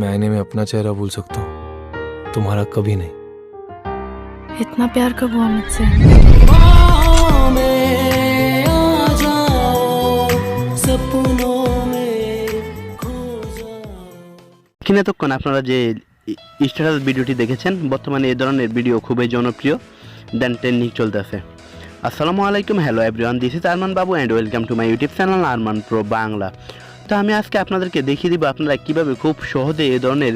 मैं आईने में अपना चेहरा भूल सकता हूँ, तुम्हारा कभी नहीं। इतना प्यार कब हुआ मुझसे? এতক্ষণ আপনারা যে স্ট্যাটাস ভিডিওটি দেখেছেন, বর্তমানে এই ধরনের ভিডিও খুবই জনপ্রিয়, দেন ট্রেন্ডিং চলতেছে। আসসালামু আলাইকুম, hello everyone, this is Arman Babu and welcome to my YouTube channel Arman pro Bangla. তো আমি আজকে আপনাদেরকে দেখিয়ে দিব আপনারা কীভাবে খুব সহজে এই ধরনের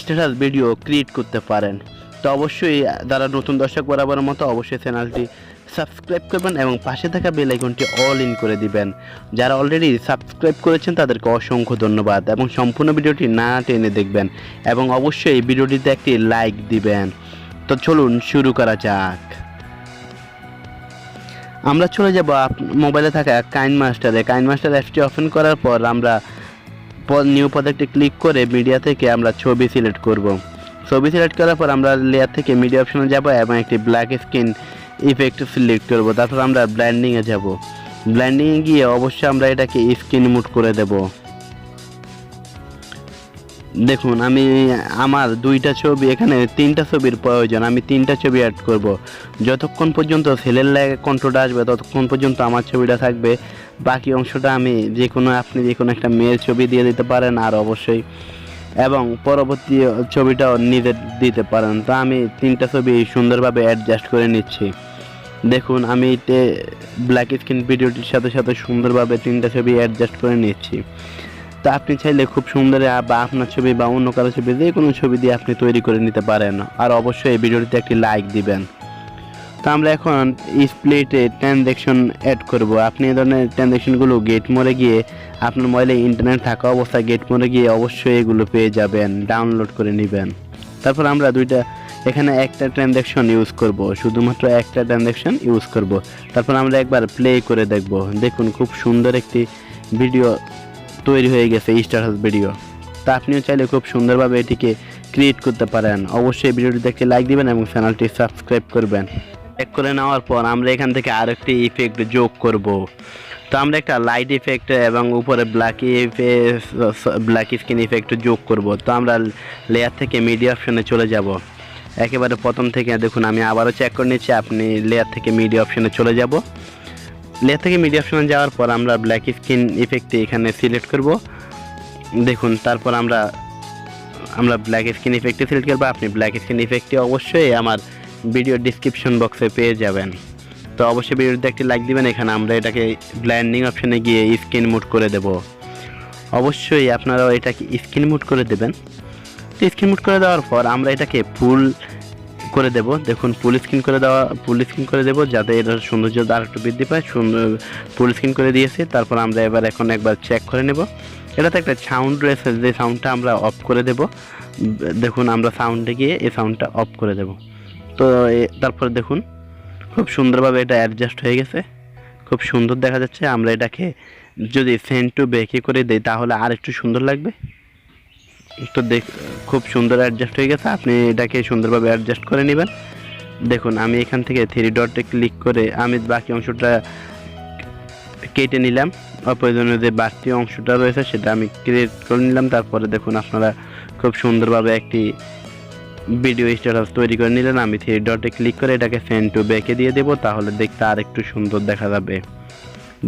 স্ট্যাটাস ভিডিও ক্রিয়েট করতে পারেন। তো অবশ্যই যারা নতুন দর্শক বরাবরের মতো অবশ্যই চ্যানেলটি সাবস্ক্রাইব করবেন এবং পাশে থাকা বেল আইকনটি অল ইন করে দিবেন। যারা অলরেডি সাবস্ক্রাইব করেছেন তাদেরকে অসংখ্য ধন্যবাদ এবং সম্পূর্ণ ভিডিওটি না টেনে দেখবেন এবং অবশ্যই এই ভিডিওটিতে একটি লাইক দিবেন। তো চলুন শুরু করা যাক। আমরা চলে যাব মোবাইলে থাকা কাইন মাস্টার অ্যাপটি ওপেন করার পর আমরা নিউ প্রজেক্টে ক্লিক করে মিডিয়া থেকে আমরা ছবি সিলেক্ট করব। ছবি সিলেক্ট করার পর আমরা লেয়ার থেকে মিডিয়া অপশনে যাব এবং একটি ব্ল্যাক স্ক্রিন ইফেক্ট সিলেক্ট করব। তারপর আমরা ব্লেন্ডিংয়ে যাব। ব্লেন্ডিংয়ে গিয়ে অবশ্যই আমরা এটাকে স্ক্রিন মুড করে দেব। দেখুন আমি আমার দুইটা ছবি, এখানে তিনটা ছবির প্রয়োজন, আমি তিনটা ছবি অ্যাড করব। যতক্ষণ পর্যন্ত সেলের লাগে কন্ট্রোলটা আসবে ততক্ষণ পর্যন্ত আমার ছবিটা থাকবে, বাকি অংশটা আপনি যে কোনো একটা মেয়ের ছবি দিয়ে দিতে পারেন আর অবশ্যই এবং পরবর্তী ছবিটাও নিজে দিতে পারেন। তো আমি তিনটা ছবি সুন্দরভাবে অ্যাডজাস্ট করে নিচ্ছি। দেখুন আমি ব্ল্যাক স্ক্রিন ভিডিওটির সাথে সাথে সুন্দরভাবে তিনটা ছবি অ্যাডজাস্ট করে নিচ্ছি। তো আপনি চাইলে খুব সুন্দর বা আপনার ছবি বা অন্য কারো ছবি যে কোনো ছবি দিয়ে আপনি তৈরি করে নিতে পারেন। আর অবশ্যই এই ভিডিওটিতে একটি লাইক দিবেন। তো আমরা এখন স্প্লিটে ট্রানজ্যাকশন অ্যাড করব। আপনি এই ধরনের ট্রানজ্যাকশনগুলো গেট মোড়ে গিয়ে আপনার মোবাইলে ইন্টারনেট থাকা অবস্থায় গেট মোড়ে গিয়ে অবশ্যই এগুলো পেয়ে যাবেন, ডাউনলোড করে নেবেন। তারপর আমরা এখানে একটা ট্রানজ্যাকশন ইউজ করব, শুধুমাত্র একটা ট্রানজ্যাকশন ইউজ করব। তারপর আমরা একবার প্লে করে দেখব। দেখুন খুব সুন্দর একটি ভিডিও তৈরি হয়ে গেছে, স্ট্যাটাস ভিডিও। তা আপনিও চাইলে খুব সুন্দরভাবে এটিকে ক্রিয়েট করতে পারেন। অবশ্যই ভিডিওটিতে একটি লাইক দিবেন এবং চ্যানেলটি সাবস্ক্রাইব করবেন। চেক করে নেওয়ার পর আমরা এখান থেকে আরেকটি ইফেক্ট যোগ করব। তো আমরা একটা লাইট ইফেক্ট এবং উপরে ব্ল্যাক স্ক্রিন ইফেক্ট যোগ করব। তো আমরা লেয়ার থেকে মিডিয়া অপশনে চলে যাব। একেবারে প্রথম থেকে দেখুন আমি আবারও চেক করে নিচ্ছি। আপনি লেয়ার থেকে মিডিয়া অপশনে চলে যাব। লেয়ার থেকে মিডিয়া অপশনে যাওয়ার পর আমরা ব্ল্যাক স্ক্রিন ইফেক্টটি এখানে সিলেক্ট করব। দেখুন তারপর আমরা ব্ল্যাক স্ক্রিন ইফেক্টটি সিলেক্ট করব। আপনি ব্ল্যাক স্ক্রিন ইফেক্টটি অবশ্যই আমার ভিডিও ডিসক্রিপশন বক্সে পেয়ে যাবেন। তো অবশ্যই ভিডিওতে একটি লাইক দিবেন। এখানে আমরা এটাকে ব্লেন্ডিং অপশনে গিয়ে স্ক্রিন মুড করে দেব। অবশ্যই আপনারাও এটাকে স্ক্রিন মুড করে দেবেন। তো স্ক্রিন মুড করে দেওয়ার পর আমরা এটাকে ফুল করে দেব। দেখুন ফুল স্ক্রিন করে দেব যাতে এটার সৌন্দর্য আর একটু বৃদ্ধি পায়। ফুল স্ক্রিন করে দিয়েছি। তারপর আমরা একবার চেক করে নেব। এটাতে একটা সাউন্ড রয়েছে, যে সাউন্ডটা আমরা অফ করে দেব। দেখুন আমরা সাউন্ডে গিয়ে এই সাউন্ডটা অফ করে দেব। তো তারপর দেখুন খুব সুন্দরভাবে এটা অ্যাডজাস্ট হয়ে গেছে, খুব সুন্দর দেখা যাচ্ছে। আমরা এটাকে যদি সেন্ড টু বেকি করে দিই তাহলে আর একটু সুন্দর লাগবে। তো খুব সুন্দর অ্যাডজাস্ট হয়ে গেছে। আপনি এটাকে সুন্দরভাবে অ্যাডজাস্ট করে নেবেন। দেখুন আমি এখান থেকে থ্রি ডটে ক্লিক করে আমি বাকি অংশটা কেটে নিলাম। অপ্রয়োজনীয় যে বাড়তি অংশটা রয়েছে সেটা আমি ক্রিয়েট করে নিলাম। তারপরে দেখুন আপনারা খুব সুন্দরভাবে একটি ভিডিও স্ট্যাটাস তৈরি করে নিলেন। আমি থ্রি ডটে ক্লিক করে এটাকে সেন্ড টু ব্যাকে দিয়ে দেবো, তাহলে দেখতে আর একটু সুন্দর দেখা যাবে।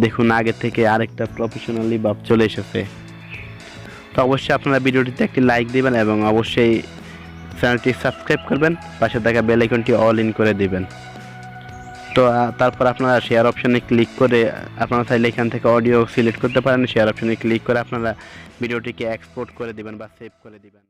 দেখুন আগে থেকে আরেকটা প্রফেশনালি ভাব চলে এসেছে। তো অবশ্যই আপনারা ভিডিওটিতে একটি লাইক দিবেন এবং অবশ্যই চ্যানেলটি সাবস্ক্রাইব করবেন, পাশে থাকা বেল আইকনটি অল ইন করে দিবেন। তো তারপর আপনারা শেয়ার অপশনে ক্লিক করে আপনারা চাইলে এখান থেকে অডিও সিলেক্ট করতে পারেন। শেয়ার অপশনে ক্লিক করে আপনারা ভিডিওটিকে এক্সপোর্ট করে দিবেন বা সেভ করে দিবেন।